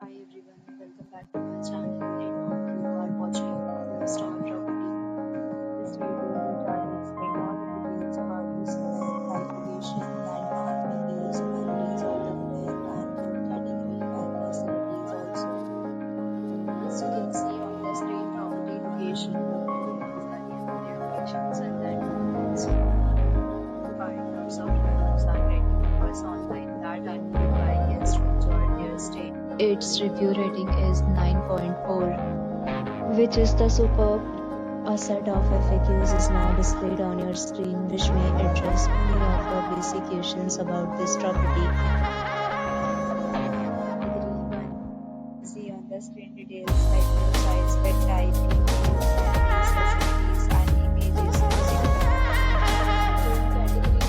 everyone, welcome back to my channel. And now you are watching the Star Property. This video will try to explain all the details about this event, like location, landmark, details, amenities of the event, and room category and facilities also. As you can see on the screen, property location located in the attractions and landmarks. To find lots of reviews and rating numbers online that are by guests who enjoyed their stay. Its review rating is 9.4, which is the superb. A set of FAQs is now displayed on your screen, which may address many of the basic questions about this property. Category 1. See on the screen details like room size, bed type, reviews, amenities, facilities, and images using the room category 2.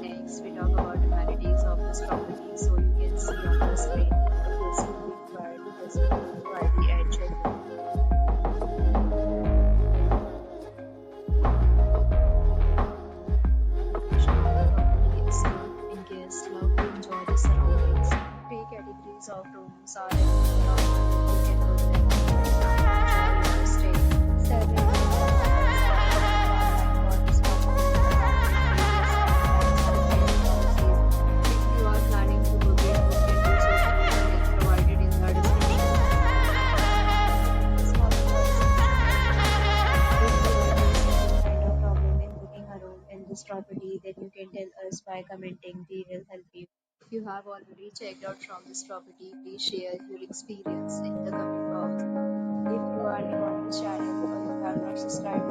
Next, we talk about amenities of this property. So you can see on the screen the facility required to facilitate Wi-Fi and children. Location of the property is good in case love to enjoy the surroundings. Three categories of rooms are available. You can book them online and enjoy your stay. Several offers are available for this property. If you are planning to book it, you can do so through the link provided in the description. This property is if you are facing any kind of problem in booking a room in this property, then you can tell us by commenting. We will help you. If you have already checked out from this property, please share your experience in the comment box. If you are new on this channel or you have not subscribed